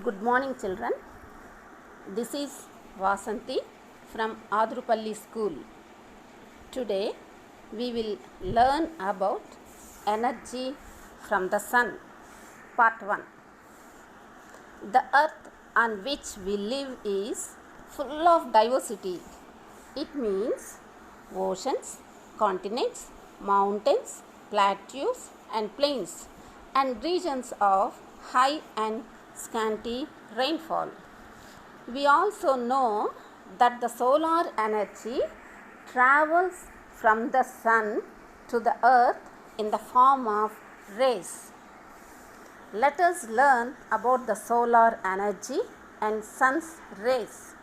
Good morning, children. This is Vasanthi from Adrupalli School. Today we will learn about energy from the sun. Part 1. The earth on which we live is full of diversity. It means oceans, continents, mountains, plateaus and plains, and regions of high and scanty rainfall. We also know that the solar energy travels from the sun to the earth in the form of rays. Let us learn about the solar energy and sun's rays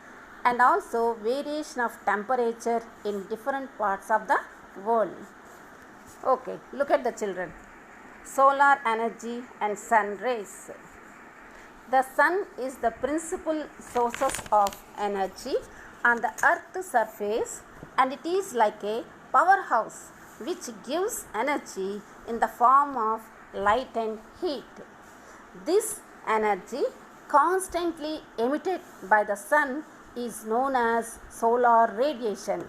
and also variation of temperature in different parts of the world. Okay, look at the children. Solar energy and sun rays. The sun is the principal source of energy on the earth's surface, and it is like a powerhouse which gives energy in the form of light and heat. This energy constantly emitted by the sun is known as solar radiation.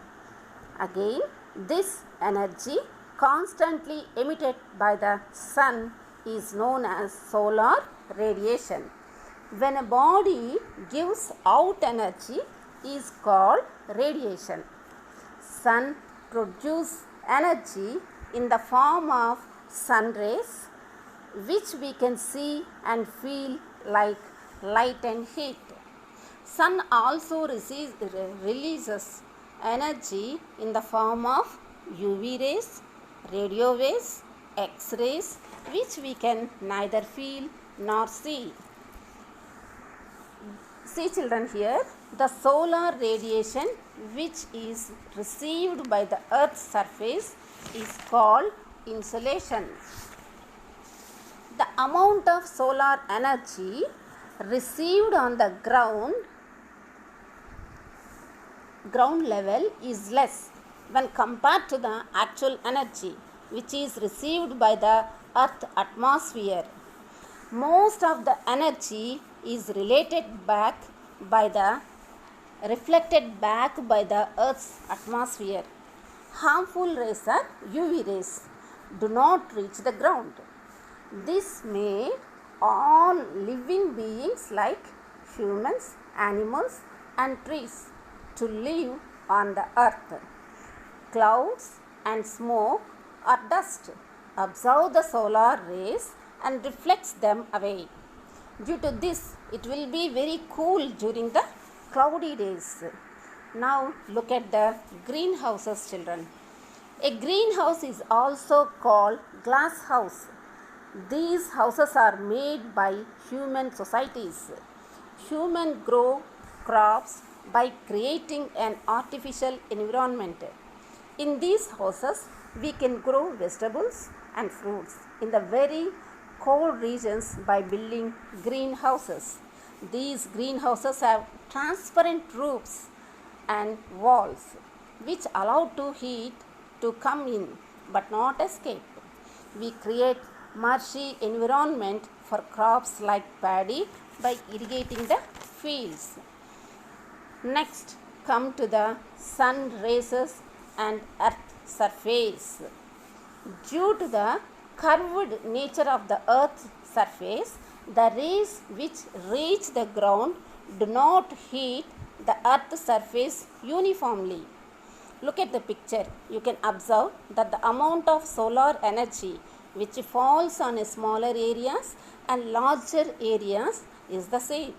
Again, this energy constantly emitted by the sun is known as solar radiation. When a body gives out energy is called radiation. Sun produces energy in the form of sun rays, which we can see and feel like light and heat. Sun also releases energy in the form of UV rays, radio waves, X-rays, which we can neither feel nor see. See children, here the solar radiation which is received by the earth's surface is called insolation. The amount of solar energy received on the ground level is less when compared to the actual energy which is received by the earth atmosphere. Most of the energy is reflected back by the earth's atmosphere. Harmful rays are UV rays do not reach the ground. This made all living beings like humans, animals and trees to live on the earth. Clouds and smoke or dust absorb the solar rays and reflects them away. Due to this, it will be very cool during the cloudy days. Now look at the greenhouses, children. A greenhouse is also called glass house. These houses are made by human societies. Humans grow crops by creating an artificial environment. In these houses, we can grow vegetables and fruits in the very cold regions by building greenhouses. These greenhouses have transparent roofs and walls which allow to heat to come in but not escape. We create marshy environment for crops like paddy by irrigating the fields. Next, come to the sun rays and earth surface. Due to the curved nature of the earth's surface, the rays which reach the ground do not heat the earth's surface uniformly. Look at the picture. You can observe that the amount of solar energy which falls on smaller areas and larger areas is the same.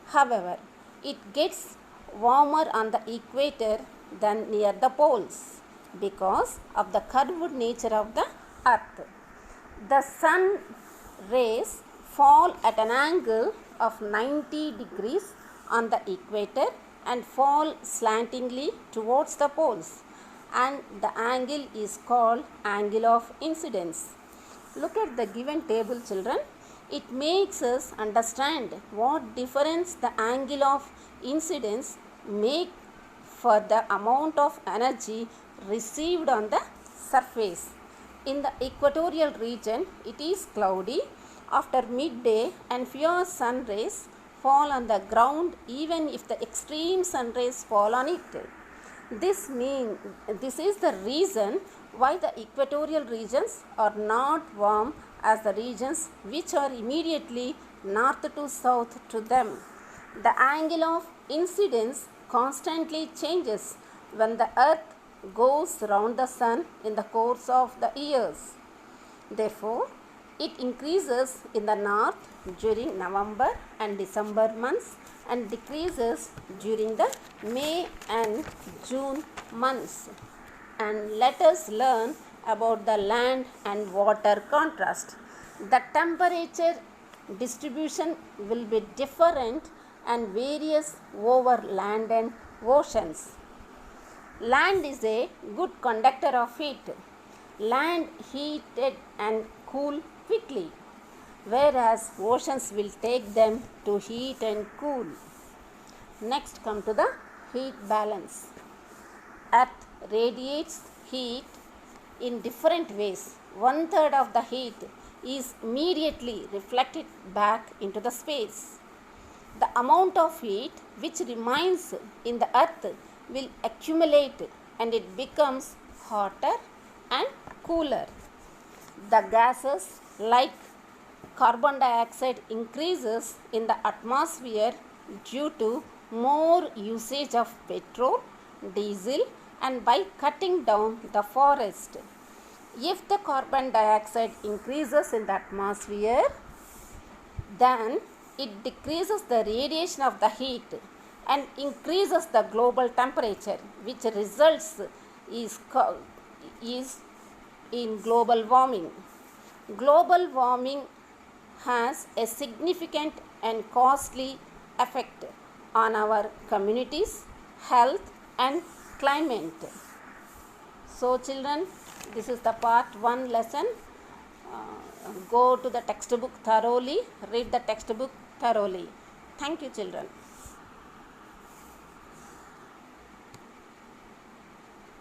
However, it gets warmer on the equator than near the poles because of the curved nature of the earth. The sun rays fall at an angle of 90 degrees on the equator and fall slantingly towards the poles, and the angle is called angle of incidence. Look at the given table, children. It makes us understand what difference the angle of incidence make for the amount of energy received on the surface. In the equatorial region, it is cloudy after midday and fewer sun rays fall on the ground even if the extreme sun rays fall on it. This is the reason why the equatorial regions are not warm as the regions which are immediately north to south to them. The angle of incidence constantly changes when the earth goes round the sun in the course of the years. Therefore, it increases in the north during November and December months and decreases during the May and June months. And let us learn about the land and water contrast. The temperature distribution will be different and varies over land and oceans. Land is a good conductor of heat. Land heated and cool quickly, whereas oceans will take them to heat and cool. Next, come to the heat balance. Earth radiates heat in different ways. 1/3 of the heat is immediately reflected back into the space. The amount of heat which remains in the earth will accumulate and it becomes hotter and cooler. The gases like carbon dioxide increases in the atmosphere due to more usage of petrol, diesel and by cutting down the forest. If the carbon dioxide increases in the atmosphere, then it decreases the radiation of the heat and increases the global temperature, which results is in global warming. Global warming has a significant and costly effect on our communities, health and climate. So children, this is the part 1 lesson. Go to the textbook thoroughly, read the textbook thoroughly. Thank you children.